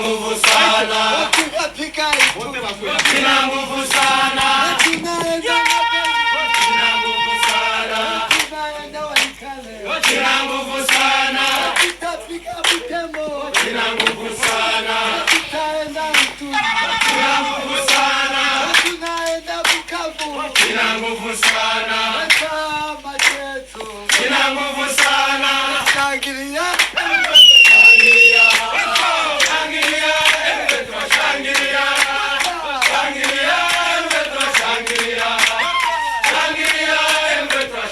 nguvu sana, kina nguvu sana, kina nguvu sana, kina nguvu sana, kina nguvu sana, kina nguvu sana, kina nguvu sana, kina nguvu sana, shangilia, shangilia, shangilia, shangilia, shangilia, shangilia,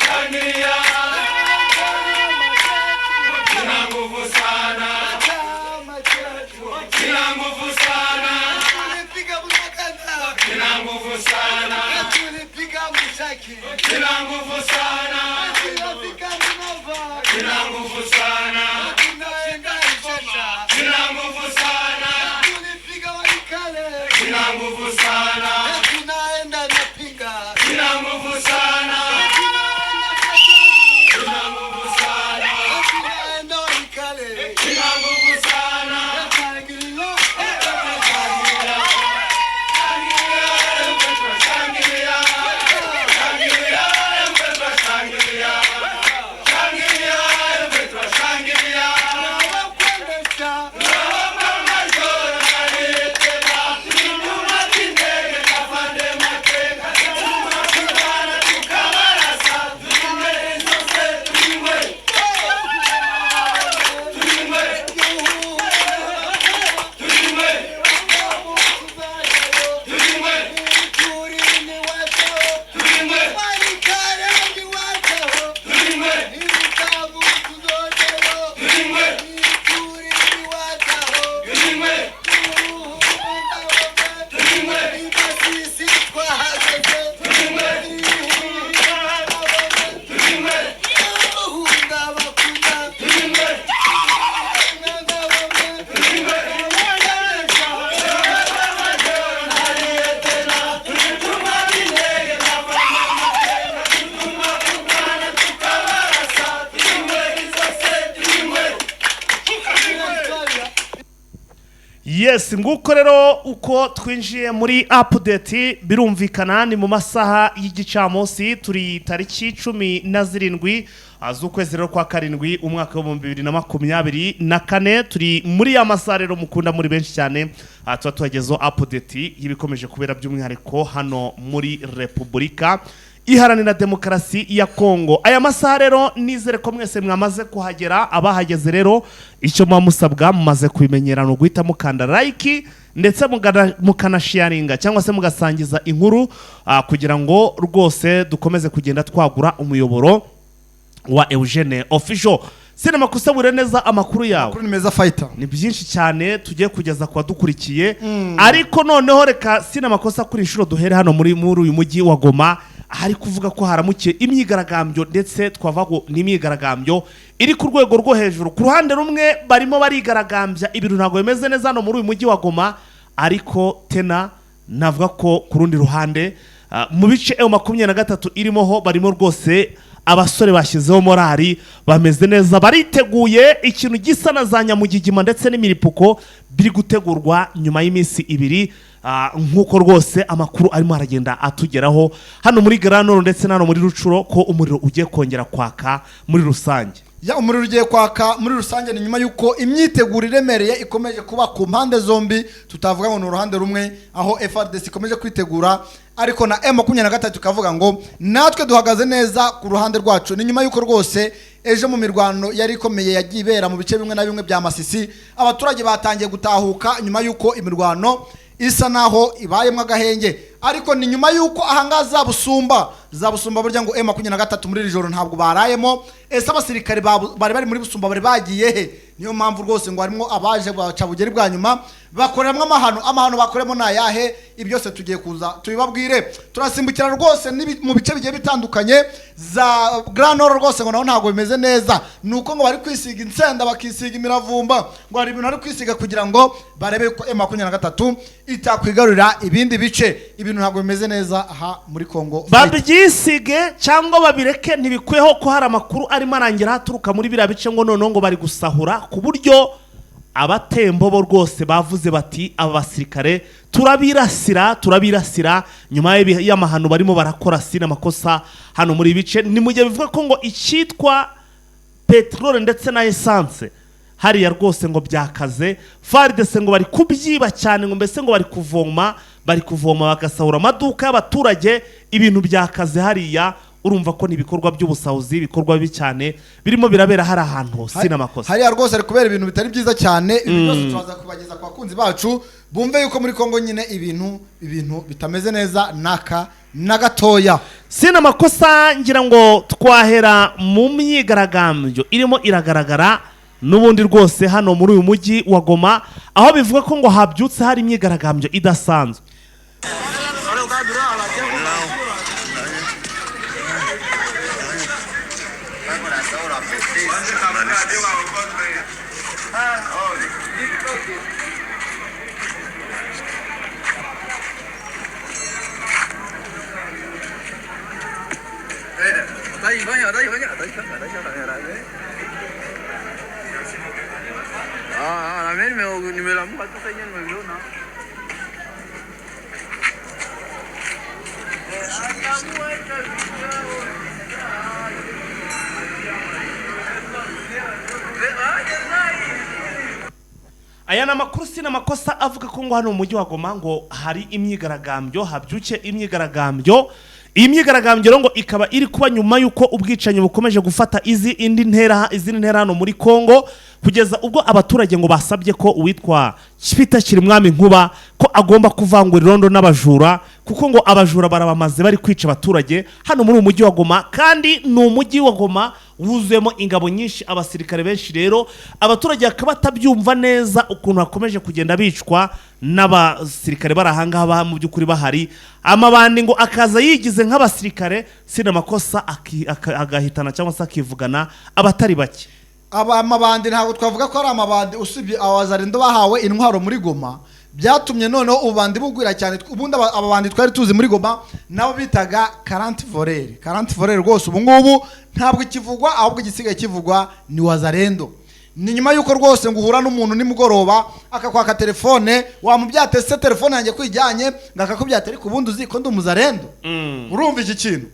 shangilia, kina nguvu sana, kina nguvu sana, kina nguvu sana, kina nguvu sana, kina nguvu sana, kina nguvu sana, kina nguvu sana, kina nguvu sana, kina nguvu sana, kina nguvu sana, yes nguko rero uko twinjiye muri update birumvikana ni mu masaha y'igicamunsi turi tariki 17 z'ukwezi rero kwa karindwi umwaka wa 2024 turi muri ya masaha rero mukunda muri benshi cyane tuba tuhagezo update y'ibikomeje kubera by'umwihariko hano muri Repubulika Iharanira Demokarasi ya Kongo. Aya masaha rero nizere ko mwese mwamaze kuhagera, abahageze rero icyo musabwa mumaze kubimenyera no guhita mukanda like ndetse mukanasharinga cyangwa se mugasangiza inkuru kugira ngo rwose dukomeze kugenda twagura umuyoboro wa Eugene Official. Sinema kusabure neza amakuru yawe. Amakuru ni meza fighter. Ni byinshi cyane tugiye kugeza kwa dukurikiye. Ariko noneho reka sinema kosa kuri inshuro duhere hano muri uyu mujyi wa Goma. Hari kuvuga ko haramukiye imyigaragambyo ndetse twavago n'imyigaragambyo iri ku rwego rwo hejuru. Ku ruhande rumwe barimo barigaragambya ibintu ntago bimeze neza hano muri uyu mujyi wa Goma, ariko tena navuga ko ku rundi ruhande mu bice 23 irimo ho barimo rwose abasore bashyizeho morali bameze neza, bariteguye ikintu gisa na za nyamugigima ndetse n'imiripuko biri gutegurwa nyuma y'iminsi 2 nkuko rwose amakuru arimo aragenda atugeraho hano muri Granoro ndetse nano muri Rucuro ko umuriro ugiye kongera kwaka muri rusange. Ya umuriro ugiye kwaka muri rusange ni nyuma yuko imyiteguro iremereye ikomeje kuba ku mpande zombi, tutavuga ngo n'uruhande rumwe aho FARDC ikomeje kwitegura ariko na M23 tukavuga ngo natwe duhagaze neza ku ruhande rwacu. Ni nyuma yuko rwose ejo mu mirwano yari ikomeye yagibera mu bice bimwe na bimwe bya Masisi, abaturage batangiye gutahuka nyuma yuko imirwano isa naho ibayemwe agahenge, ariko ni nyuma yuko ahangaza zabusumba burya ngo M23 muri rijoro ntabwo barayemo. Ese abasirikare bari muri busumba bari bagiye he? Niyo mpamvu rwose ngo harimo abaje baca bugeri bwa nyuma bakoreramo amahano bakoremo nayahe. Ibyose tugiye kuza tubibabwire. Turasimbukira rwose mu bice bigiye bitandukanye za Granoro rwose ngo naho ntabwo bimeze neza, nuko ngo bari kwisiga insenda bakisiga imiravumba, ngo hari ibintu ari kwisiga kugira ngo barebe ko M23 itakwigarurira ibindi bice. Ibintu ntabwo bimeze neza aha muri Kongo. Babyisige cyangwa babireke ntibikweho ko hari amakuru arimo arangira haturuka muri bira bice ngo noneho ngo bari gusahura ku buryo abatembo bo rwose bavuze bati aba basirikare turabirasira nyuma y'amahano barimo barakora sinamakosa hano muri bice ni mu gihe bivuga ko ngo icyitwa peteroli ndetse na essence hariya rwose ngo byakaze FARDC ngo bari kubyiba cyane ngo mbese ngo bari kuvoma bagasahura amaduka y'abaturage ibintu byakaze hariya urumva ko nibikorwa by'ubusahuzi bikorwa bibi cyane birimo birabera hari ahantu sinamakosa hariya rwose ari kubera ibintu bitari byiza cyane ibi byose tubaza kubageza ku bakunzi bacu bumve yuko muri Kongo nyine ibintu bitameze neza na gatoya sinamakosa ngira ngo twahera mu myigaragambyo irimo iragaragara n'ubundi rwose hano muri uyu mujyi wa Goma aho bivuga ko ngo habyutse hari imyigaragambyo idasanzwe aya ni amakuru sinamakosa avuga ko ngo hano mu mujyi wa Goma ngo hari imyigaragambyo habyuke imyigaragambyo iyi myigaragambyo ngo ikaba iri kuba nyuma y'uko ubwicanyi bukomeje gufata izindi ntera hano muri Kongo kugeza ubwo abaturage ngo basabye ko uwitwa Peter Chirimwami Nkuba ko agomba kuvangura irondo n'abajura kuko ngo abajura barabamaze bari kwica abaturage hano muri umujyi wa Goma kandi ni umujyi wa Goma wuzuyemo ingabo nyinshi abasirikare benshi rero abaturage bakaba batabyumva neza ukuntu hakomeje kugenda bicwa n'abasirikare barahangaha mu by'ukuri bahari amabandi ngo akaza yigize nk'abasirikare sinamakosa agahitana cyangwa se akivugana abatari bake amabandi ntabwo twavuga ko ari amabandi usibye abazarendo bahawe intwaro muri Goma byatumye noneho ubandi bugwira cyane ubundi ababandi twari tuzi muri Goma nabo bitaga 40 volere rwose ubu ngubu ntabwo ikivugwa ahubwo igisigaye kivugwa ni wazarendo ni nyuma yuko rwose ngo uhura n'umuntu nimugoroba akakwaka telefone wamubyatese telefone yanjye kwijyanye ngakakubyata ariko ubundi uzi ko ndi umuzarendo urumva iki kintu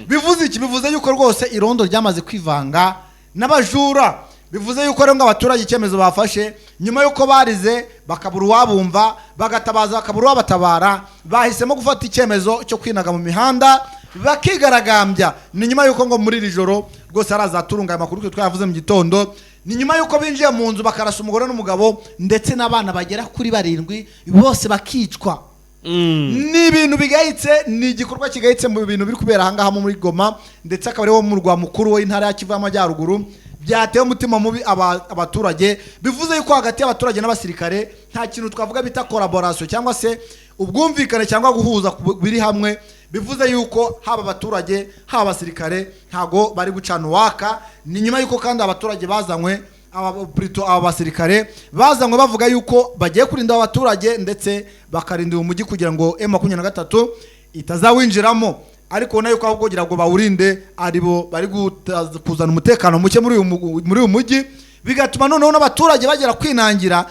bivuze yuko rwose irondo ryamaze kwivanga n'abajura bivuze yuko rero ngo abaturage icyemezo bafashe nyuma yuko barize bakabura uwabumva bagatabaza bakabura uwabatabara bahisemo gufata icyemezo cyo kwinaga mu mihanda bakigaragambya ni nyuma yuko ngo muri iri joro rwose arazaturunga amakuru twavuze mu gitondo ni nyuma yuko binjiye mu nzu bakarasa umugore n'umugabo ndetse n'abana bagera kuri 7 bose bakicwa ni ibintu bigayitse ni igikorwa kigayitse mu bintu biri kubera ahangaha muri Goma ndetse akaba ari wo mu rwa mukuru w'intara ya Kivu y'Amajyaruguru byateye umutima mubi abaturage bivuze yuko hagati y'abaturage n'abasirikare nta kintu twavuga bita collaboration cyangwa se ubwumvikane cyangwa guhuza biri hamwe bivuze yuko haba abaturage haba abasirikare ntago bari gucana waka ni nyuma yuko kandi abaturage bazanywe aba basirikare bazanywe bavuga yuko bagiye kurinda abaturage ndetse bakarinda umujyi kugira ngo M23 itazawinjiramo ariko ubona yuko ahubwo kugira ngo bawurinde aribo bari kuzana umutekano muke muri uyu mujyi bigatuma noneho n'abaturage bagera kwinangira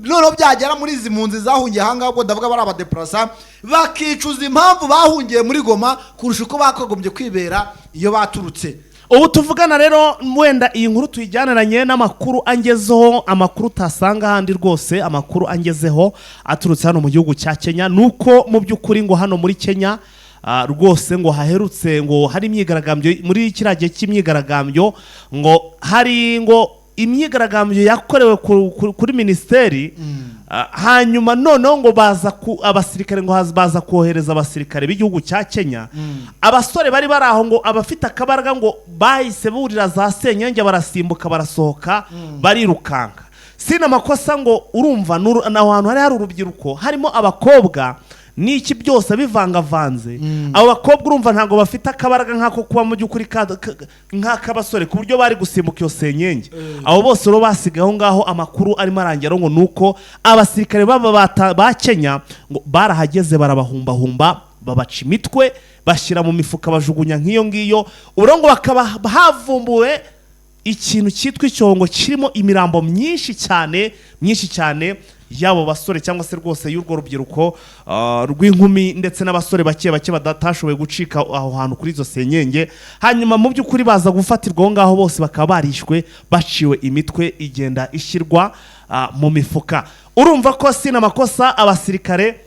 noneho byagera muri izi mpunzi zahungiye ahangaha ubwo ndavuga bari abadeplasa bakicuza impamvu bahungiye muri Goma kurusha uko bakagombye kwibera iyo baturutse ubu tuvugana rero wenda iyi nkuru tuyijyaniranye n'amakuru angezeho amakuru utasanga ahandi rwose amakuru angezeho aturutse hano mu gihugu cya Kenya nuko mu by'ukuri ngo hano muri Kenya rwose ngo haherutse ngo hari imyigaragambyo muri kiragiye cy'imyigaragambyo ngo hari ngo imyigaragambyo yakorewe kuri ministeri hanyuma noneho ngo baza abasirikare ngo baza kohereza abasirikare b'igihugu cya Kenya abasore bari baraho ngo abafite akabaraga ngo bahise burira za senyenge barasimbuka barasohoka barirukanka sinamakosa ngo urumva n'ahantu hari urubyiruko harimo abakobwa niki byose bivangavanze abo bakobwa urumva ntago bafite akabaraga nkako kuba mu byukuri nk'akabasore ku buryo bari gusimbuka iyo senyenge abo bose ro basigaho ngaho amakuru arimo arangira ngo nuko abasirikare ba Kenya ngo barahageze barabahumbahumba babaca imitwe bashyira mu mifuka bajugunya nk'iyo ngiyo uburongo bakaba havumbuwe ikintu cyitwa icyongo kirimo imirambo myinshi cyane yabo basore cyangwa se rwose y'urwo rubyiruko rw'inkumi ndetse n'abasore bake badatashoboye gucika aho hantu kuri izo senyenge, hanyuma mu by'ukuri baza gufatirwa aho ngaho bose bakaba barishwe baciwe imitwe igenda ishyirwa mu mifuka. Urumva ko sina makosa abasirikare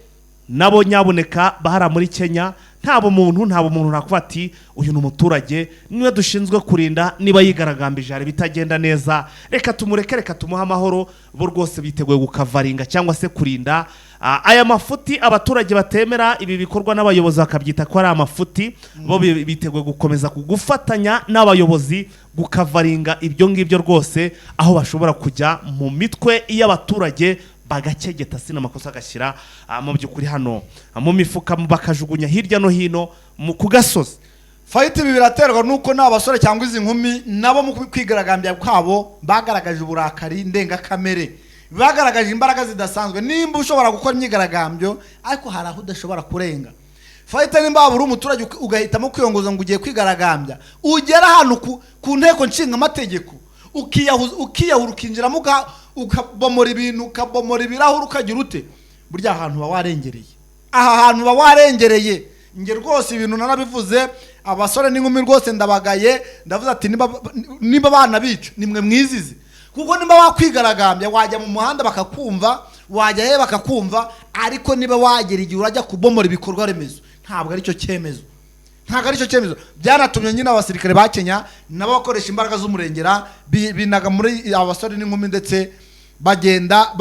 nabo nyaboneka bahara muri Kenya ntabo muntu nakuva ati uyu n'umuturage niwe dushinzwe kurinda niba yigaragambije hari bitagenda neza reka tumureke reka tumuha amahoro, bo rwose biteguye gukavaringa cyangwa se kurinda aya mafuti abaturage batemera ibi bikorwa n'abayobozi bakabyita ko ari amafuti, bo biteguye gukomeza kugufatanya n'abayobozi gukavaringa ibyo ngibyo rwose aho bashobora kujya mu mitwe y'abaturage bagakegeta sina makosa agashyira mu by'ukuri hano mu mifuka bakajugunya hirya no hino ku gasozi. Fight ibi biraterwa nuko n'abasore cyangwa izi nkumi nabo mu kwigaragambya kwabo bagaragaje uburakari ndengakamere, bagaragaje imbaraga zidasanzwe. Nimba ushobora gukora imyigaragambyo ariko hari aho udashobora kurenga. Fight nimba buri umuturage ugahitamo kwiyongoza ngo ugiye kwigaragambya, ugera hano ku nteko nshinga amategeko ukiyahura ukinjiramo ukabomora ibintu ukabomora ibirahuri ukagira ute, burya ahantu bawarengereye, aha hantu bawarengereye. Nge rwose ibintu narabivuze, abasore n'inkumi rwose ndabagaye, ndavuze ati niba bana bica nimwe mwizize, kuko niba wakwigaragambya wajya mu muhanda bakakumva, wajya he bakakumva, ariko niba wagera igihe urajya kubomora ibikorwa remezo ntabwo ari cyo cyemezo, ntabwo ari cyo cyemezo. Byanatumye nyine abasirikare ba Kenya nabo bakoresha imbaraga z'umurengera binaga muri abasore n'inkumi ndetse bagenda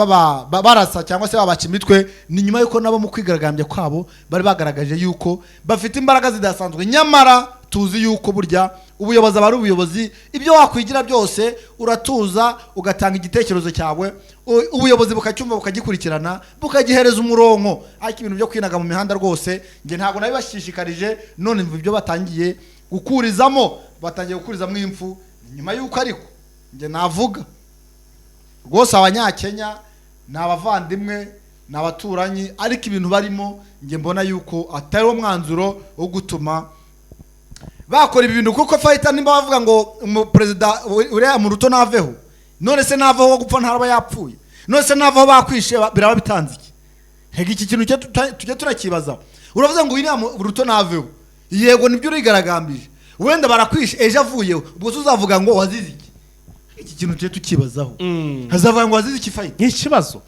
barasa cyangwa se babaca imitwe. Ni nyuma yuko nabo mu kwigaragambya kwabo bari bagaragaje yuko bafite imbaraga zidasanzwe, nyamara tuzi yuko burya ubuyobozi aba ari ubuyobozi, ibyo wakwigira byose uratuza ugatanga igitekerezo cyawe, ubuyobozi bukacyumva bukagikurikirana bukagihereza umurongo. Ariko ibintu byo kwinaga mu mihanda rwose nge ntabwo nabibashishikarije, none mva ibyo batangiye gukurizamo impfu nyuma yuko, ariko nge navuga rwose abanyakenya ni abavandimwe ni abaturanyi, ariko ibintu barimo nge mbona yuko atari wo mwanzuro wo gutuma bakora ibintu. Kuko Fighter nimba bavuga ngo perezida uriya mu Ruto naveho, none se navaho wo gupfa ntaraba yapfuye, none se navaho bakwishe biraba bitanze iki? Hega iki kintu tujye turakibazaho. Uravuze ngo uriya mu Ruto naveho, yego nibyo urigaragambije, wenda barakwishe ejo avuyeho, ubwo uzavuga ngo wazize iki? Iki kintu tujye tukibazaho. Hazavuga ngo wazize iki Fighter? Ikibazo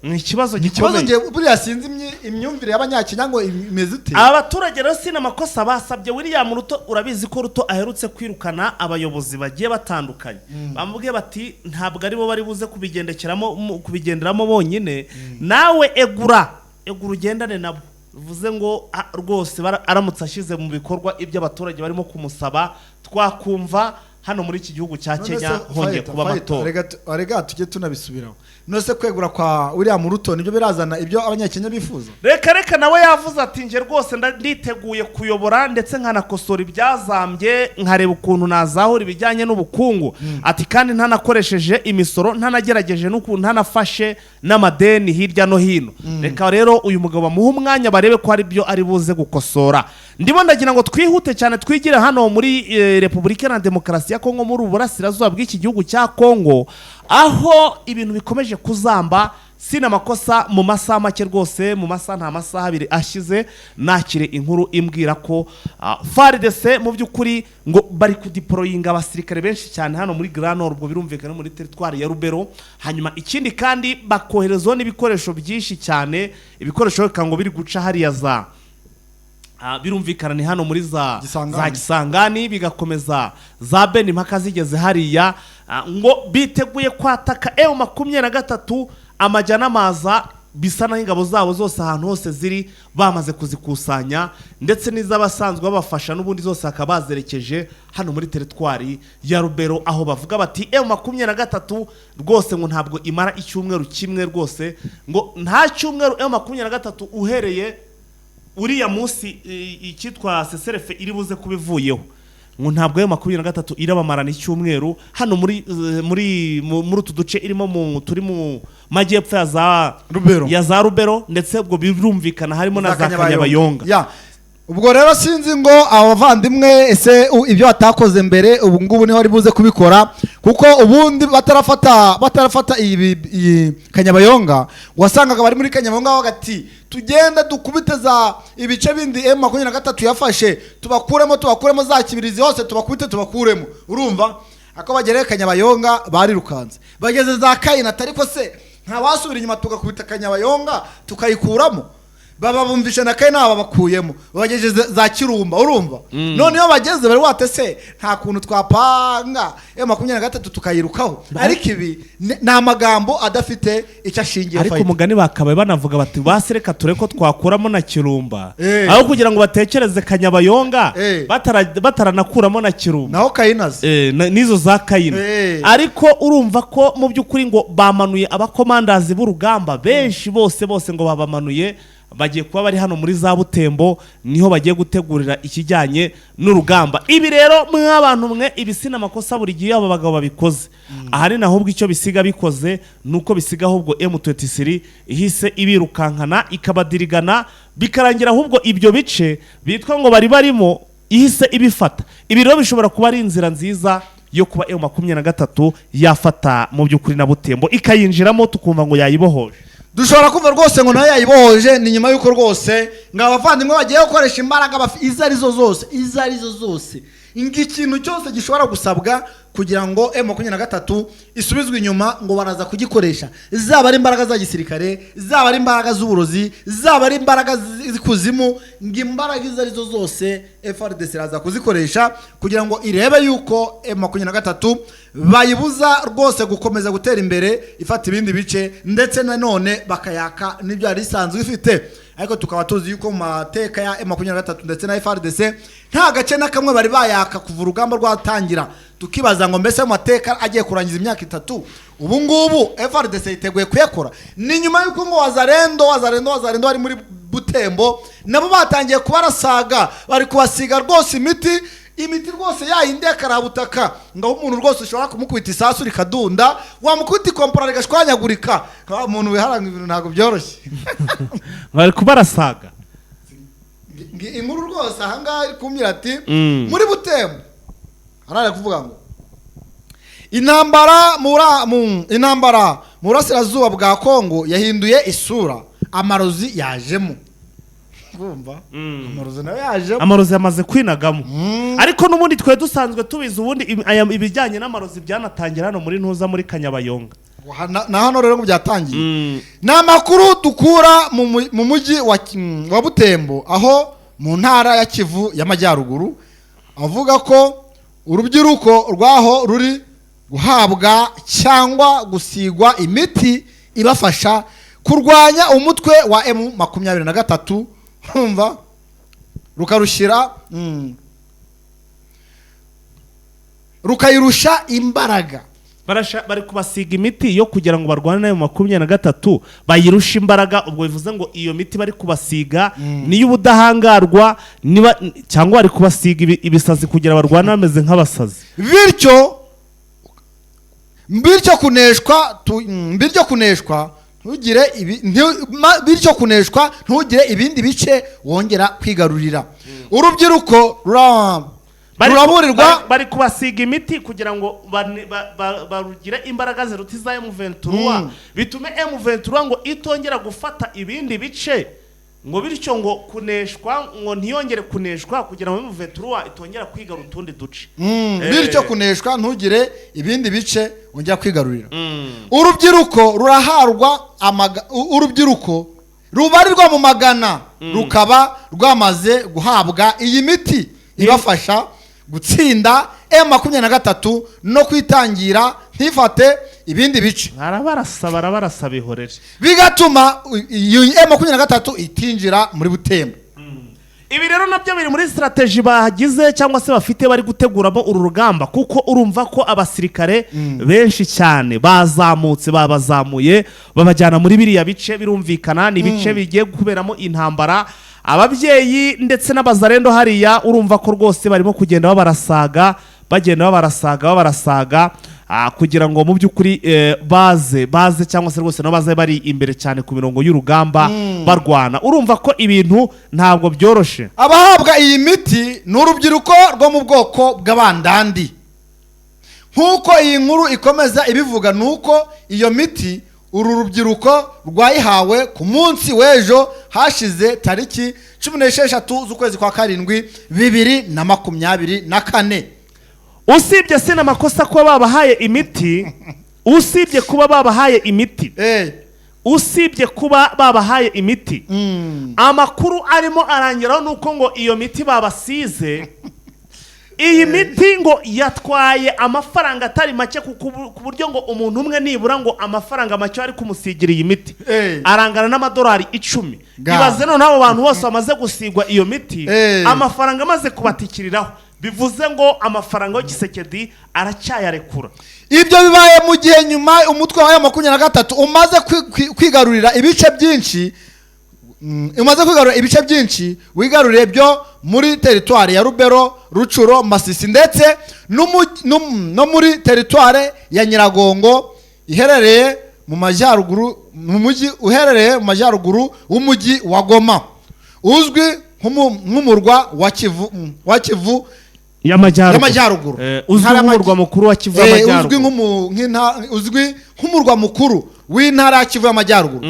ni ikibazo gikomeye. Nge buriya sinzi imyumvire y'abanyakenya ngo imeze ute. Abaturage rero sina makosa basabye William Ruto, urabizi ko Ruto aherutse kwirukana abayobozi bagiye batandukanye, bamubwiye bati ntabwo ari bo bari buze kubigenderamo bonyine, nawe egura ugendane nabo. Bivuze ngo rwose aramutse ashize mu bikorwa ibyo abaturage barimo kumusaba, twakumva hano muri iki gihugu cya Kenya hongeye kuba amatora. Arega tujye tunabisubiraho. Nose kwegura kwa William Ruto nibyo birazana ibyo abanyakenya bifuza. Reka nawe yavuze ati nje rwose nditeguye kuyobora ndetse nkanakosora ibyazambye, nkareba ukuntu nazahura ibijyanye n'ubukungu. Ati kandi ntanakoresheje imisoro, ntanagerageje n'ukuntu ntanafashe n'amadeni hirya no hino. Reka rero uyu mugabo bamuha umwanya barebe ko hari byo ari buze gukosora. Ndimo ndagira ngo twihute cyane twigire hano muri Repubulika ya Demokarasi ya Kongo, muri uburasirazuba bw'iki gihugu cya Kongo, aho ibintu bikomeje kuzamba sina makosa mu masaha make rwose, mu masaha nta masaha abiri ashize nakire inkuru imbwira ko FARDC mu by'ukuri ngo bari kudeployinga abasirikare benshi cyane hano muri Grand Nord, ubwo birumvikana muri territoire ya Rubero. Hanyuma ikindi kandi bakoherezaho n'ibikoresho byinshi cyane, ibikoresho ngo biri guca hariya za birumvikana ni hano muri za Gisangani, bigakomeza za Beni mpaka zigeze hariya, ngo biteguye kwataka M23 amajyana amaza, bisa naho ingabo zabo zose ahantu hose ziri bamaze kuzikusanya, ndetse n'iz'abasanzwe babafasha n'ubundi zose akaba bazerekeje hano muri territoire ya Rubero, aho bavuga bati M23 rwose ngo ntabwo imara icyumweru kimwe rwose, ngo nta cyumweru M23 uhereye uriya munsi icyitwa seserefe iri buze kubivuyeho, ngo ntabwo M23 irabamarana icyumweru hano muri utu duce irimo turi mu majyepfo ya za Rubero ndetse ubwo birumvikana harimo na za Kanyabayonga. ubwo rero sinzi ngo abavandimwe ese ibyo batakoze mbere ubu ngubu niho ari buze kubikora kuko ubundi batarafata iyi Kanyabayonga wasangaga bari muri Kanyabayonga bagati tugenda dukubite za ibice bindi M23 yafashe tubakuremo za kibirizi hose tubakuremo urumva ako bagereye Kanyabayonga barirukanze bageze za Kayina ariko se nta wasubira inyuma tugakubita Kanyabayonga tukayikuramo baba bumvishe na Kayina babakuyemo bageje za Kirumba urumva none iyo bageze bari watese nta kuntu twapanga M23 tukayirukaho ariko ibi ni amagambo adafite icyo ashingiye ariko umugani bakabaye banavuga bati basereka tureko twakuramo na Kirumba aho kugira ngo batekereze Kanyabayonga bataranakuramo na Kirumba naho Kayinaze nizo za Kayina ariko urumva ko mu by'ukuri ngo bamanuye abakomandazi b'urugamba benshi bose ngo babamanuye bagiye kuba bari hano muri za Butembo niho bagiye gutegurira ikijyanye n'urugamba ibi rero mw'abantu mwe ibisina amakosa buri gihe aba bagabo babikoze ahari nahubwo icyo bisiga bikoze nuko bisiga ahubwo M23 ihise ibirukankana ikabadirigana bikarangira ahubwo ibyo bice bitwa ngo bari barimo ihise ibifata ibi rero bishobora kuba ari inzira nziza yo kuba M23 yafata mu by'ukuri na Butembo ikayinjiramo tukumva ngo yayibohoje dushobora kumva rwose ngo nayo yayibohoje ni nyuma yuko rwose ngo abavandimwe bagiye gukoresha imbaraga izo arizo zose ikintu cyose gishobora gusabwa kugira ngo M23 isubizwe inyuma ngo baraza kugikoresha zaba ari imbaraga za gisirikare zaba ari imbaraga z'uburozi zaba ari imbaraga z'ikuzimu ngo imbaraga izo arizo zose FARDC iraza kuzikoresha kugira ngo irebe yuko M23 bayibuza rwose gukomeza gutera imbere ifata ibindi bice ndetse nanone bakayaka n'ibyo yari isanzwe ifite ariko tukaba tuzi yuko mu mateka ya M23 ndetse na FARDC nta gace na kamwe bari bayaka kuva urugamba rwatangira tukibaza ngo mbese mu mateka agiye kurangiza imyaka 3 ubu ngubu FARDC yiteguye kuyakora ni nyuma yuko ngo wazarendo bari muri Butembo nabo batangiye kubarasaga bari kubasiga rwose imiti rwose yayindeka rabutaka ngaho umuntu rwose ushobora kumukubita isasu rikadunda wamukubita ikompora rigashwanyagurika umuntu wiharanga ibintu ntago byoroshye bari kubarasaga inkuru rwose ahangaha iri kumira ati muri Butembo arara kuvuga ngo intambara mu burasirazuba bwa Kongo yahinduye isura amarozi yajemo amarozi yamaze kwinagamo ariko n'ubundi twe dusanzwe tubizi ubundi ibijyanye n'amarozi byanatangira hano muri ntuza muri Kanyabayonga na hano rero ngo byatangiye ni amakuru dukura mu mujyi wa Butembo aho mu ntara ya Kivu y'Amajyaruguru avuga ko urubyiruko rwaho ruri guhabwa cyangwa gusigwa imiti ibafasha kurwanya umutwe wa M23 humva rukarushira rukayirusha imbaraga bari kubasiga imiti yo kugira ngo barwane nayo 23 bayirusha imbaraga ubwo bivuze ngo iyo miti bari kubasiga niyo ubudahangarwa niba cyangwa bari kubasiga ibisazi kugira barwane bameze nk'abasazi bityo kuneshwa ntugire ibindi bice wongera kwigarurira urubyiruko ruraburirwa bari kubasiga imiti kugira ngo barugire imbaraga ziruta za M23 bitume M23 ngo itongera gufata ibindi bice ngo bityo ngo kuneshwa ngo ntiyongere kuneshwa kugira ngo M23 itongera kwigarura utundi duce bityo kuneshwa ntugire ibindi bice wongera kwigarurira urubyiruko ruraharwa urubyiruko rubarirwa mu magana rukaba rwamaze guhabwa iyi miti ibafasha gutsinda M23 no kwitangira ntifate ibindi bice barabarasa bihoreje bigatuma M23 itinjira muri Butembo ibi rero nabyo biri muri strategy bagize cyangwa se bafite bari guteguramo uru rugamba kuko urumva ko abasirikare benshi cyane babazamuye babajyana muri biriya bice birumvikana ni bice bigiye kuberamo intambara ababyeyi ndetse n'abazarendo hariya urumva ko rwose barimo kugenda babarasaga kugira ngo mu by'ukuri baze cyangwa se rwose nabo baze bari imbere cyane ku mirongo y'urugamba barwana. Urumva ko ibintu ntabwo byoroshe. Abahabwa iyi miti ni urubyiruko rwo mu bwoko bw'abandandi. Nk'uko iyi nkuru ikomeza ibivuga nuko iyo miti uru rubyiruko rwayihawe ku munsi w'ejo hashize tariki 16 z'ukwezi kwa karindwi 2024. Usibye sina makosa kuba babahaye imiti, usibye kuba babahaye imiti, usibye kuba babahaye imiti, amakuru arimo arangiraho nuko ngo iyo miti babasize, iyi miti ngo yatwaye amafaranga atari make ku buryo ngo umuntu umwe nibura ngo amafaranga make ari kumusigira iyi miti arangana n'amadolari 10. Ibaze none abo bantu bose bamaze gusigwa iyo miti, amafaranga amaze kubatikiriraho, bivuze ngo amafaranga yo Gisekedi aracyayarekura. Ibyo bibaye mu gihe nyuma umutwe wa 23 umaze kwigarurira ibice byinshi, wigaruriye byo muri teritwari ya Rubero, Rucuro, Masisi ndetse no muri teritwari ya Nyiragongo iherereye mu majyaruguru w'umujyi wa Goma, uzwi nk'umurwa wa Kivu y'amajyaruguru, uzwi nk'umurwa mukuru wa Kivu y'amajyaruguru, uzwi nk'umurwa mukuru w'intara ya Kivu y'amajyaruguru.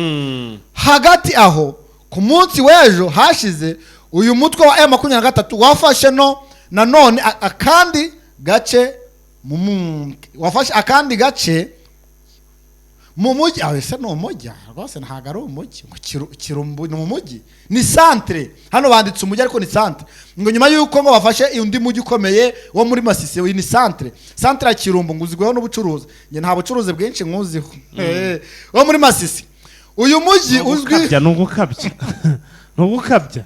Hagati aho ku munsi w'ejo hashize uyu mutwe wa M23 wafashe nanone akandi gace mu mujyi. Ese no mujyi rwose ntago ari umujyi, ngo Kirumbu ni mu mujyi, ni centre. Hano banditse umujyi ariko ni centre. Ngo nyuma yuko ngo bafashe undi mujyi ukomeye wo muri Masisi, ni centre ya Kirumbu, nguzigweho n'ubucuruzi. Nge nta bucuruzi bwinshi nkuziho. Wo muri Masisi. Uyu mujyi uzwi n'ugukabya.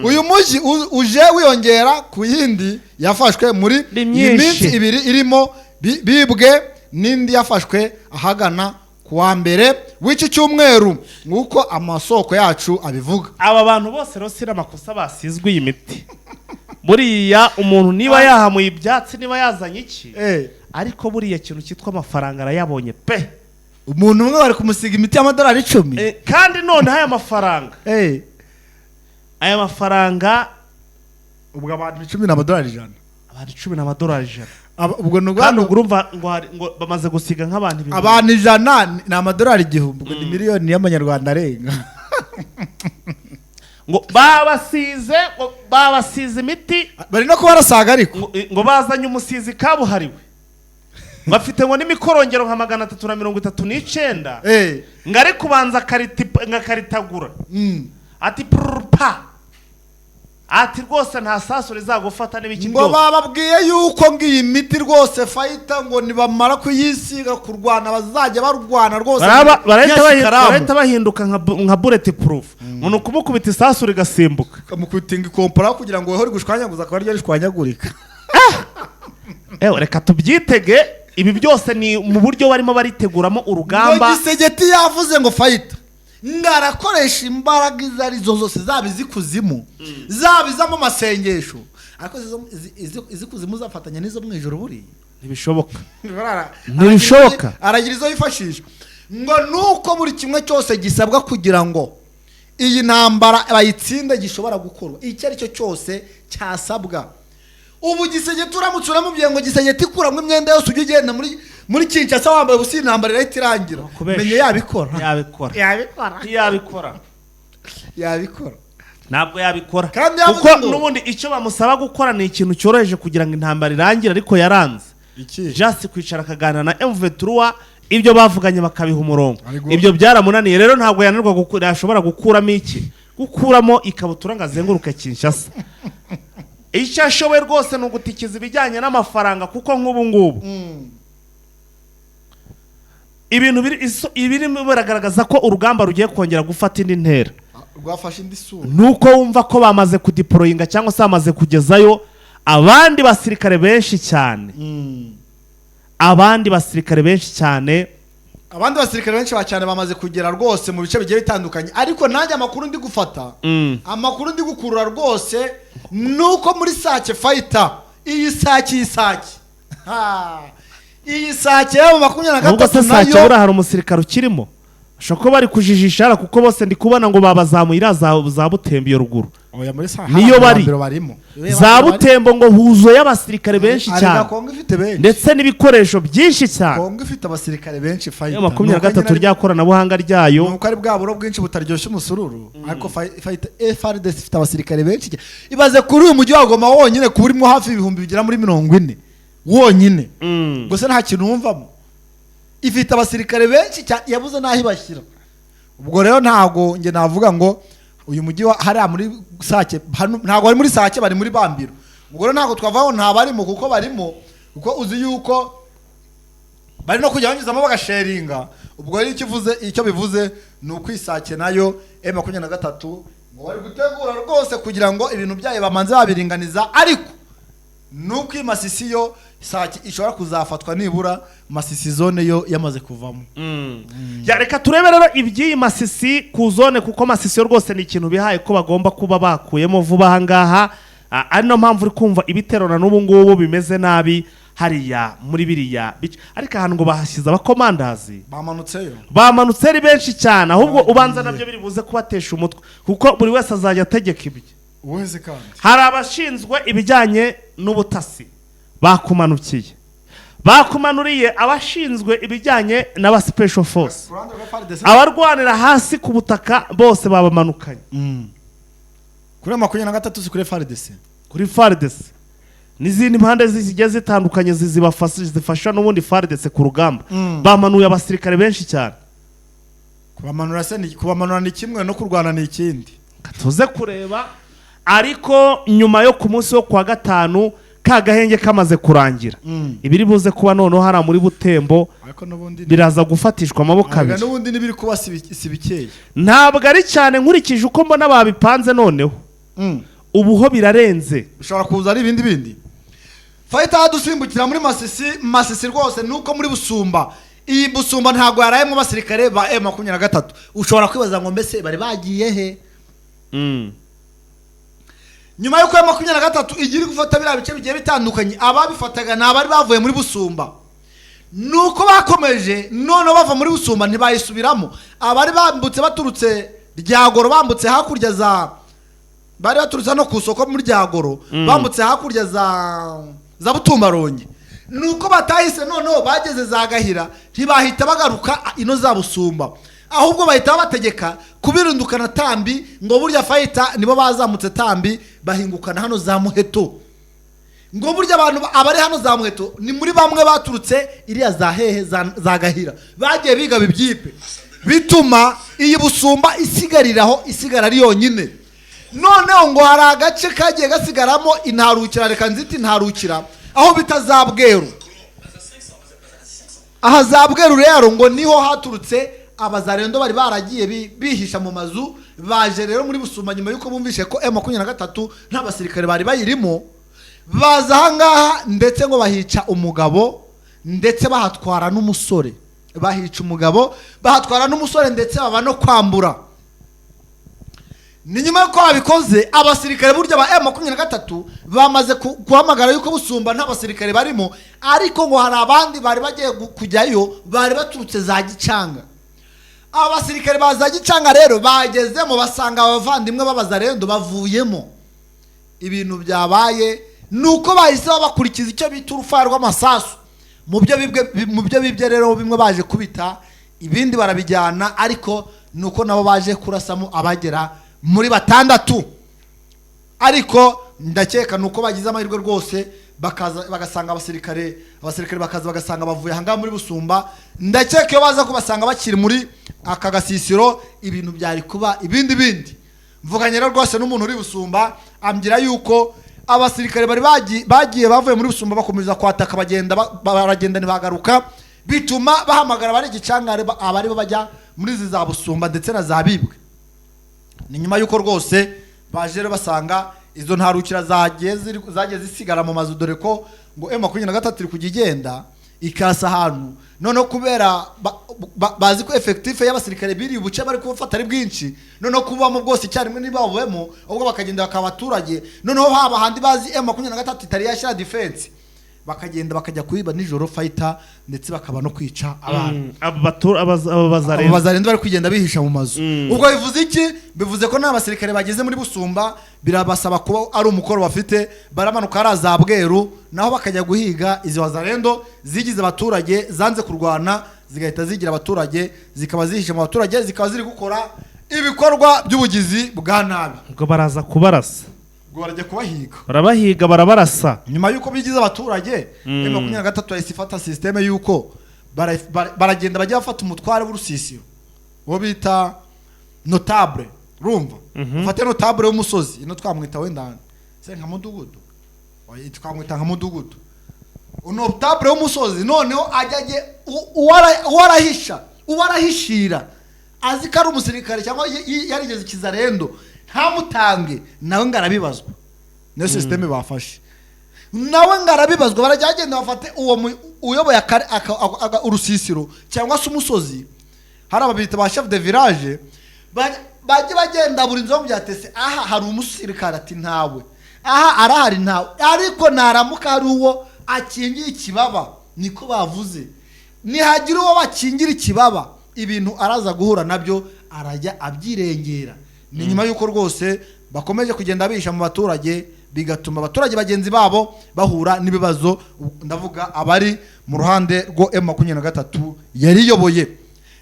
Uyu mujyi uje wiyongera ku yindi yafashwe muri iminsi ibiri irimo bibwe n'indi yafashwe ahagana kuwa mbere w'iki cyumweru, nk'uko amasoko yacu abivuga. Aba bantu bose rosira amakosa basizwe iyi miti. Buriya umuntu niba yahamuye ibyatsi, niba yazanye iki, ariko buriya kintu cyitwa amafaranga arayabonye pe. Umuntu umwe bari kumusiga imiti y'amadolari 10. Kandi none aya mafaranga ubwo abantu 10 n'amadolari 100. Abantu 10 n'amadolari 100. Ubwo n'ubwo urumva ngo bamaze gusiga nk'abantu 100. Abantu 100 n'amadolari 1000, ubwo ni miliyoni y'amanyarwanda arenga. Ngo babasize imiti, bari no kubarasaga ariko ngo bazanye umusizi kabuhariwe. Bafite ngo n'imikorongero nka 339 ngari kubanza karitagura. Ati pa ati rwose nta saso rizagufata n'ibiki byose. Ngo bababwiye yuko ngiyi miti rwose Fighter ngo nibamara kuyisiga kurwana bazajya barwana rwose, barahita bahinduka nka bullet proof. Umuntu kumukubita isaso rigasimbuka, kamukutinga ikompara kugira ngo hori gushwanyaguza akaba ryo rishwanyagurika. Reka tubyitege. Ibi byose ni mu buryo barimo bariteguramo urugamba. Gisegeti yavuze ngo Fighter ngarakoresha imbaraga izarizo zose, zaba izikuzimu, zaba izamo masengesho, ariko izikuzimu zafatanya nizo mu ijoro buri ntibishoboka. Aragira izo yifashisha ngo nuko buri kimwe cyose gisabwa kugira ngo iyi ntambara bayitsinde gishobora gukorwa, icyo ari cyo cyose cyasabwa. Ubu Gisegeti uramutse uramubwiye ngo Gisegeti kuramwe imyenda yose ujye ugenda muri Kinshasa wambaye ubusi intambara irahita irangira, menye yabikora ntabwo yabikora, kuko n'ubundi icyo bamusaba gukora ni ikintu cyoroheje kugira ngo intambara irangire, ariko yaranze just kwicara akaganira na M23, ibyo bavuganye bakabiha umurongo. Ibyo byaramunaniye rero, ntabwo yananirwa yashobora gukuramo ikabutura ngo azenguruke Kinshasa. Icyo ashoboye rwose ni ugutikiza ibijyanye n'amafaranga, kuko nk'ubu ngubu ibintu birimo biragaragaza ko urugamba rugiye kongera gufata indi ntera, rwafashe indi sura. Nuko wumva ko bamaze kudeployinga cyangwa se bamaze kugezayo abandi basirikare benshi cyane, abandi basirikare benshi cyane bamaze kugera rwose mu bice bigiye bitandukanye. Ariko nanjye amakuru ndi gufata, amakuru ndi gukurura rwose nuko muri Sake Fighter, iyi Sake iyi sake ya makumyabiri na nubwo se gatatu sake nayo buriya hari umusirikare ukirimo ashobora kuba bari kujijisha kuko bose ndi kubona ngo babazamuye iriya za butembo iyo ruguru oya muri saa niyo bari barimo za butembo ngo huzuye abasirikare benshi cyane Kongo ifite benshi ndetse n'ibikoresho byinshi cyane. Kongo ifite abasirikare benshi ya 23 rya koranabuhanga ryayo nuko ari bwa buro bwinshi butaryoshye umusururu ariko FARDC ifite abasirikare benshi ibaze kuri uyu mujyi wa Goma wonyine kuburimo hafi ibihumbi bigera muri 40 wonyine gusa nta kintu wumvamo ifite abasirikare benshi yabuze naho ibashyira. Ubwo rero ntago nge navuga ngo uyu mujyi hari muri Sake ntago bari muri Sake bari muri Bambiro. Ubwo rero ntago twavaho nta barimo kuko barimo kuko uzi yuko bari no kujya banyuzamo bagasharinga. Ubwo rero icyo bivuze ni ukwisake nayo M23 ngo bari gutegura rwose kugira ngo ibintu byayo bamanze babiringaniza ariko nuko imasisi yo Sake ishobora kuzafatwa nibura Masisi zone yo yamaze kuvamo. Ya reka turebe rero iby'iyi Masisi ku zone kuko Masisi yo rwose ni ikintu bihaye ko bagomba kuba bakuyemo vuba ahangaha ari no mpamvu uri kumva ibiterona n'ubu ngubu bimeze nabi hariya muri biriya ariko ahantu ngo bahashyize abakomandazi bamanutse ari benshi cyane ahubwo ubanza nabyo biri buze kubatesha umutwe kuko buri wese azajya ategeka ibye. Hari abashinzwe ibijyanye n'ubutasi bakumanuriye abashinzwe ibijyanye n'aba special force abarwanira hasi ku butaka bose babamanukanye kuri 23 si kuri FARDC n'izindi mpande zigiye zitandukanye zifasha n'ubundi FARDC ku rugamba bamanuye abasirikare benshi cyane. Kubamanura ni kimwe no kurwana ni ikindi tuze kureba ariko nyuma yo ku munsi wo kwa gatanu kagahenge kamaze kurangira ibiri buze kuba noneho hari muri Butembo biraza gufatishwa amaboko abiri n'ubundi nibiri kuba sibikeye ntabwo ari cyane nkurikije uko mbona babipanze noneho ubuho birarenze ushobora kuza ari ibindi Fighter dusimbukira muri Masisi rwose nuko muri Busumba iyi Busumba ntago yarayemo basirikare ba M23 ushobora kwibaza ngo mbese bari bagiye he nyuma yuko M23 igiri gufata bira bice bigiye bitandukanye ababifataga nabari bavuye muri Busumba nuko bakomeje none bava muri Busumba ntibayisubiramo abari bambutse baturutse Ryagoro bambutse hakurya bari baturutse no kusoko muri Ryagoro bambutse hakurya za Butumbaronye nuko batahise none bageze za Gahira ntibahita bagaruka ino za Busumba ahubwo bahita bategeka kubirundukana Tambi ngo burya Fighter nibo bazamutse Tambi bahingukana hano za Muheto ngo burya abantu abari hano za Muheto ni muri bamwe baturutse iriya za hehe za Gahira bagiye biga bibyipe bituma iyi Busumba isigara ari yonyine noneho ngo hari agace kagiye gasigaramo intarukira reka nziti intarukira aho bitazabweru aha zabweru rero ngo niho haturutse abazarendo bari baragiye bihisha mu mazu baje rero muri Busumba nyuma yuko bumvishe ko M23 nta basirikare bari bayirimo baza hangaha ndetse ngo bahica umugabo ndetse bahatwara n'umusore ndetse baba no kwambura. Ni nyuma yuko babikoze abasirikare burya ba M23 bamaze guhamagara yuko Busumba nta basirikare barimo ariko ngo hari abandi bari bagiye kujyayo bari baturutse za Gicanga. Abasirikare baza Gicanga rero bagezemo basanga abavandimwe babazarendo bavuyemo ibintu byabaye nuko bahise bakurikiza icyo bita urufa rw'amasasu mu byo bibye rero bimwe baje kubita ibindi barabijyana ariko nuko nabo baje kurasamo abagera muri 6 ariko ndakeka nuko bagize amahirwe rwose bagasanga abasirikare bakaza bagasanga bavuye hanga muri Busumba ndakeka iyo baza kubasanga bakiri muri aka gasisiro ibintu byari kuba ibindi mvuganye rwose n'umuntu uri Busumba ambira yuko abasirikare bari bagiye bavuye muri Busumba bakomeza kwataka baragenda ntibagaruka bituma bahamagara bari Gicangare abari bajya muri za Busumba ndetse na za Bibwe. Ni nyuma yuko rwose baje rero basanga izo ntarukira zagiye zisigara mu mazu dore ko ngo M23 iri kugigenda ikasa ahantu none kubera bazi ko effective y'abasirikare biri ubuce bari kubafata ari bwinshi none kubamo bwose cyarimwe nibabuvemo ubwo bakagenda bakabaturage none haba handi bazi M23 itari yashira defense bakagenda bakajya kuyiba nijoro fighter ndetse bakaba no kwica abantu. Abazarendo bari kugenda bihisha mu mazu. Ubwo bivuze iki? Bivuze ko n'abasirikare bageze muri Busumba birabasaba kuba ari umukoro bafite, baramanuka araza Bweru naho bakajya guhiga izi wazarendo zigize abaturage zanze kurwana, zigahita zigira abaturage zikaba zihisha mu baturage, zikaba ziri gukora ibikorwa by'ubugizi bwa nabi. Ubwo baraza kubarasa, ubwo barajya kubahiga, barabahiga barabarasa. Nyuma yuko bigize abaturage M23 yahise ifata systeme yuko baragenda bajya bafata umutware w'urusisiro wo bita notable. Rumva ufate notable w'umusozi, ino twamwita wenda se nka mudugudu, twamwita nka mudugudu. Notable w'umusozi noneho ajyaje uwarahishira azi ko ari umusirikare cyangwa yarigeze ikizarendo ntamutange, nawe ngarabibazwa. Niyo systeme bafashe, nawe ngarabibazwa. Barajyagenda bafate uwo uyoboye urusisiro cyangwa se umusozi, hari ababita ba chef de village bajye bagenda buri nzo byatese, aha hari umusirikare ati ntawe, aha arahari ntawe, ariko naramuka hari uwo akingiye ikibaba, niko bavuze. Nihagira uwo bakingira ikibaba, ibintu araza guhura nabyo arajya abyirengera. Ni nyuma yuko rwose bakomeje kugenda bisha mu baturage, bigatuma abaturage bagenzi babo bahura n'ibibazo. Ndavuga abari mu ruhande rwo M23 yariyoboye.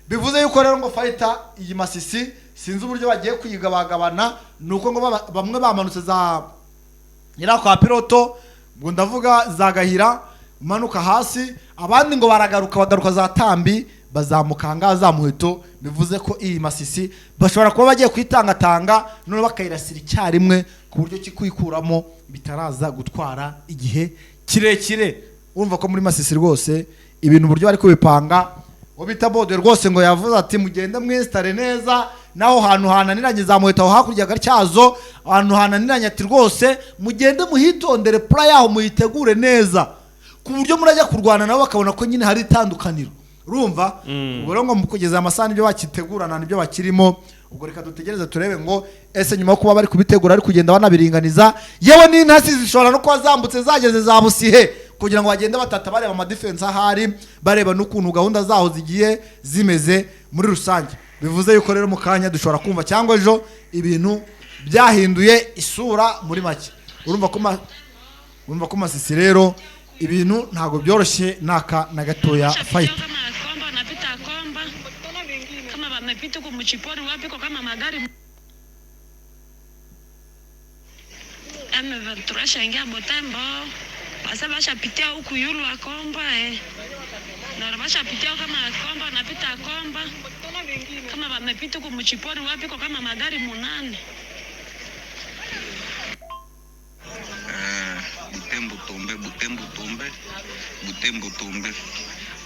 Bivuze yuko rero ngo fighter iyi Masisi sinzi uburyo bagiye kuyigabagabana, nuko ngo bamwe bamanutse za nyira kwa piloto, ngo ndavuga za Gahira umanuka hasi, abandi ngo bagaruka za Tambi bazamukanga za Muheto. Bivuze ko iyi Masisi bashobora kuba bagiye kwitangatanga none bakayirasira icyarimwe ku buryo kikwikuramo bitaraza gutwara igihe kirekire. Urumva ko muri Masisi rwose ibintu buryo bari kubipanga, wo bita bode rwose ngo yavuze ati mugende mwestare neza, naho hantu hananiranye za Muheto aho hakurya gatyazo, ahantu hananiranye ati rwose mugende muhitondere play yaho muyitegure neza ku buryo murajya kurwana nabo bakabona ko nyine hari itandukaniro. Urumva ubwo rero ngo mukugeza amasana ibyo bakitegurana nibyo bakirimo. Ubwo reka dutegereze turebe ngo ese nyuma yo kuba bari kubitegura ari kugenda banabiringaniza, yewe n'intasi zishobora no kuba zambutse zageze za Busihe kugira ngo bagende batata bareba ama defense ahari, bareba n'ukuntu gahunda zaho zigiye zimeze muri rusange. Bivuze yuko rero mukanya dushobora kumva cyangwa ejo ibintu byahinduye isura muri make. Urumva ko Masisi rero ibintu ntago byoroshye naka na gatoya fight. Wamepita kumchipori wapi kwa kama magari M23 ingia Butembo, basa basha pitia huku yulu wa Komba na basha pitia kama Komba napita Komba, kama wamepita kumchipori wapi kwa kama magari 8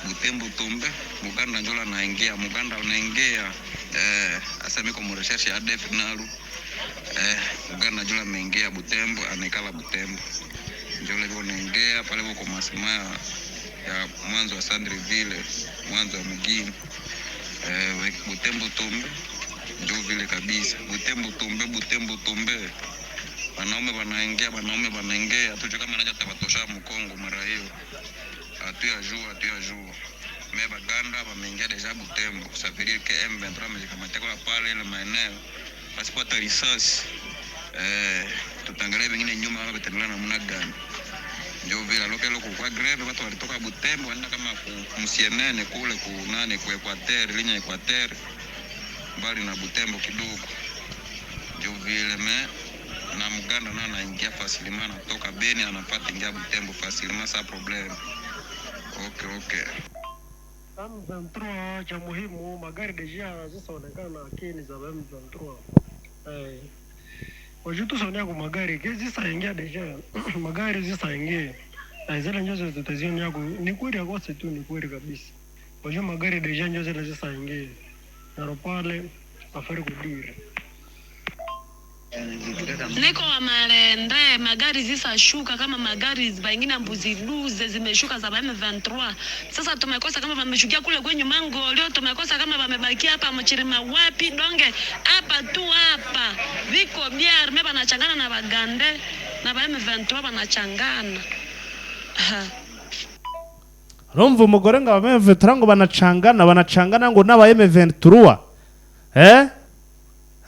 Butembo tumbe Muganda njola naingia Muganda unaingia asa miko mu research ya ADF nalu Muganda njola ameingia Butembo, anekala Butembo njola hivyo naingia pale kwa masima ya mwanzo wa Sandreville, mwanzo wa mgini Butembo tumbe ndio vile kabisa. Butembo tumbe wanaume wanaingia tucho kama naja tabatosha mkongo mara hiyo atuyajua me baganda wameingia deja Butembo kusafiria ke M23 amejikamatia kwa pale ile maeneo pasipota risasi. Tutangalia wengine nyuma wao bitaendelea namna gani. Ndio vile lokelo kwa greve watu walitoka Butembo wanaenda kama kumsienene kule kunane kwa Equateur, linya Equateur mbali na Butembo kidogo. Ndio vile na Muganda nao anaingia fasilima, anatoka Beni anapata ingia Butembo fasilima sa problem. Okay. M23 cha muhimu magari deja zinaonekana akini za M23. Wajutu sonia kwa magari kezi saingia deja magari zisaingia. Zile njozo zitazioni yako ni kweli ya kwase tu, ni kweli kabisa. Wajua magari deja njozo zisaingia. Na pale afari kudira. Niko wa Marende magari zisashuka kama magari zingine mbuzi luze zimeshuka za M23. Sasa tumekosa kama wameshukia kule kwenye mango, leo tumekosa kama wamebakia hapa mchirima wapi donge hapa tu hapa. Viko biar meba nachangana na bagande na M23 wanachangana. urumva umugore ngo abame ngo banacangana ngo n'abayeme 23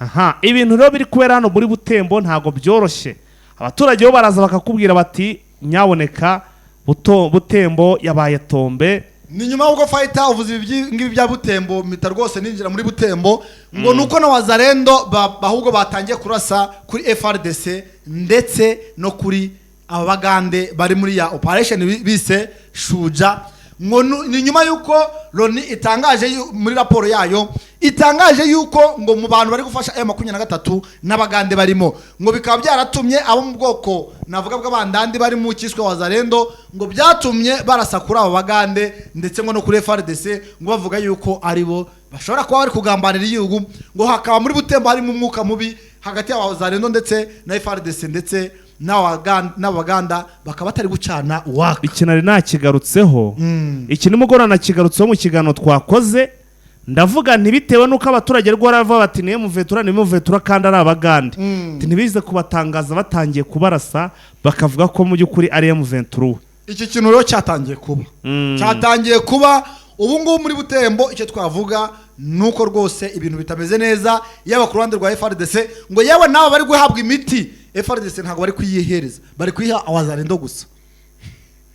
aha ibintu rero biri kubera hano muri Butembo ntago byoroshye. Abaturage bo baraza bakakubwira bati nyaboneka Butembo yabaye tombe. Ni nyuma y'uko fighter uvuze ngibi bya Butembo mita rwose ninjira muri Butembo ngo nuko na Wazalendo bahubwo batangiye kurasa kuri FRDC ndetse no kuri abagande bari muri ya operation bise Shuja. Ngo ni nyuma y'uko Loni itangaje muri raporo yayo itangaje y'uko ngo mu bantu bari gufasha M23 n'abagande barimo ngo bikaba byaratumye abo mu bwoko navuga bw'abandandi bari mu kiswe Wazalendo ngo byatumye barasakura abo bagande ndetse ngo no kuri FRDC ngo bavuga y'uko aribo bashobora kuba bari kugambanira igihugu ngo hakaba muri Butembo harimo umwuka mubi hagati ya Wazalendo ndetse na FRDC ndetse n'abaganda bakaba batari gucana waka. Ikinari nakigarutseho iki nimugora nakigarutseho mu kigano twakoze ndavuga ntibitewe nuko abaturage rwarava bati niye muvetura kandi ari abagande ntibize kubatangaza batangiye kubarasa bakavuga ko mu byukuri ari M23. Iki kintu rero cyatangiye kuba ubu ngubu muri Butembo icyo twavuga nuko rwose ibintu bitameze neza yaba ku ruhande rwa FRDC ngo yewe nabo bari guhabwa imiti FRDC ntago bari kuyihereza bari kuyiha Wazalendo gusa.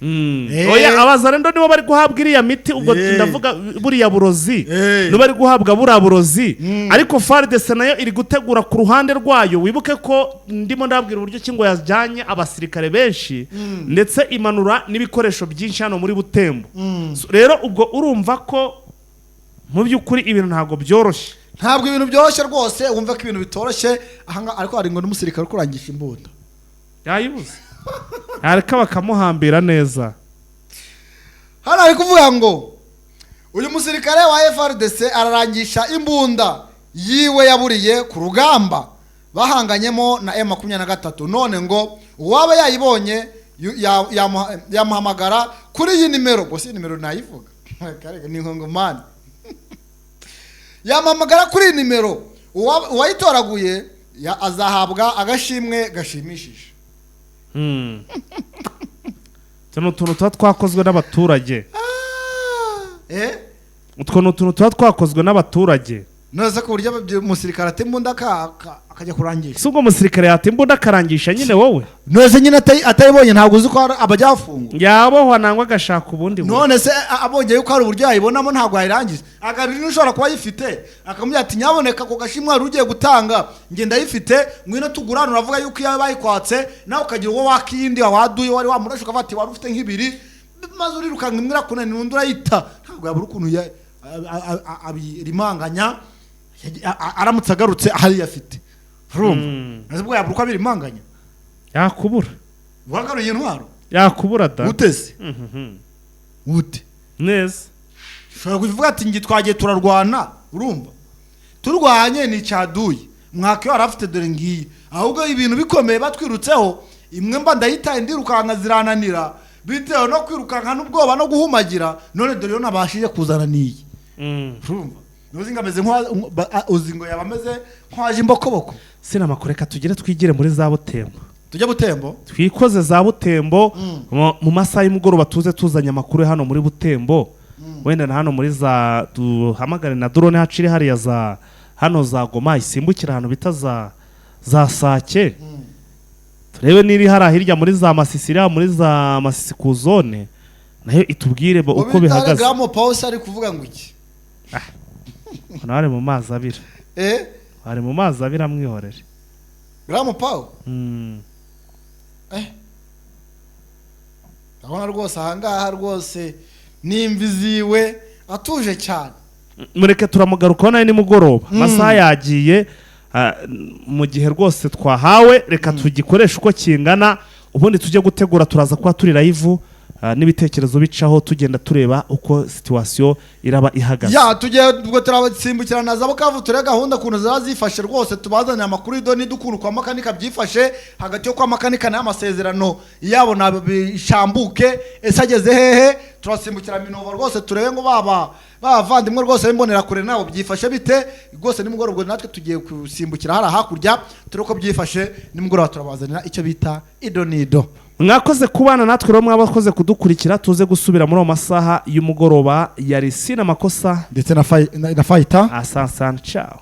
Oya Wazalendo nibo bari guhabwa iriya miti ubwo ndavuga buriya burozi no bari guhabwa buraburozi ariko FRDC nayo iri gutegura ku ruhande rwayo. Wibuke ko ndimo ndabwira uburyo kingo yajyanye abasirikare benshi ndetse imanura n'ibikoresho byinshi hano muri Butembo. Rero ubwo urumva ko mu byukuri ibintu ntago byoroshye. Ntabwo ibintu byoroshye rwose wumva ko ibintu bitoroshye ahanga ariko hari ngo n'umusirikare kurangisha imbunda yayibuze ariko bakamuhambira neza. Hano ari kuvuga ngo uyu musirikare wa FRDC ararangisha imbunda yiwe yaburiye ku rugamba bahanganyemo na M23 none ngo uwaba yayibonye yamuhamagara kuri iyi nimero gusa nimero nayivuga karega ni nkongomani yamamagara kuri nimero uwayitoraguye azahabwa agashimwe gashimishije. Tuno tuntu tuba twakozwe n'abaturage utwo tuntu tuba twakozwe n'abaturage noza ku buryo umusirikare atimbunda akajya kurangisha. Si ubwo umusirikare yatimbunda akarangisha nyine wowe noze nyine atayibonye ntabwo uzi ko abajyafunga yabohwa nangwa agashaka ubundi none se abonye yuko hari uburyo yayibonamo ntabwo yayirangiza agarira n'ushobora kuba yifite akamubwira ati nyaboneka ko gashimwe wari ugiye gutanga nge ndayifite ngwino tugurane uravuga yuko iyo bayikwatse nawe ukagira uwo wakindi waduye wari wamurashe ukavuga ati wari ufite nk'ibiri maze urirukanka imwe irakunanira undi urayita ntabwo yabura ukuntu abirimanganya aramutse agarutse ahari yafite urumva nubwo yabura uko abirimanganya yakubura wagaruye intwaro yakubura da utese ute neza ushobora kuvuga ati ngi twagiye turarwana urumva turwanye ni cyaduye mwaka yari afite dore ngiyi ahubwo ibintu bikomeye batwirutseho imwe mba ndayitaye ndirukanka zirananira bitewe no kwirukanka n'ubwoba no guhumagira none dore yo nabashije kuzana niyi urumva nuzinga ameze uzingo yabameze nkwaje imbokoboko sina makoreka tugire twigire muri za Butembo tujya Butembo twikoze za Butembo mu masaha y'umugoroba tuze tuzanya amakuru hano muri Butembo wenda na hano muri za duhamagare na drone hacire hariya za hano za Goma isimbukira hano bita za Sake turebe niri hirya muri za Masisira muri za Masisi ku zone nayo itubwire uko bihagaze. Gramo Pause ari kuvuga ngo iki ari mu mazi abira ari mu mazi abira mwihorere Gramo Pause abona rwose ahangaha rwose nimvi ziwe atuje cyane mureke turamugarukaho nayo nimugoroba masaha yagiye mu gihe rwose twahawe reka tugikoresha uko kingana ubundi tujye gutegura turaza kuba turi live n'ibitekerezo bicaho tugenda tureba uko situation iraba ihagaze. Ya tugiye ubwo turabasimbukirana za Bukavu ture gahunda kuntu zazifashe rwose tubazanira amakuru idoni dukuntu kwa makanika byifashe hagati yo kwa makanika n'amasezerano yabo nabishambuke esageze hehe turasimbukira Minova rwose turebe ngo bavandimwe rwose bimbonera kure nabo byifashe bite rwose nimugoroba natwe tugiye kusimbukira hara hakurya tureko byifashe nimugoroba turabazanira icyo bita idonido. mwakoze kubana natwe rero mwabakoze kudukurikira tuze gusubira muri masaha y'umugoroba yari Sina Makosa ndetse na Fighter asante ciao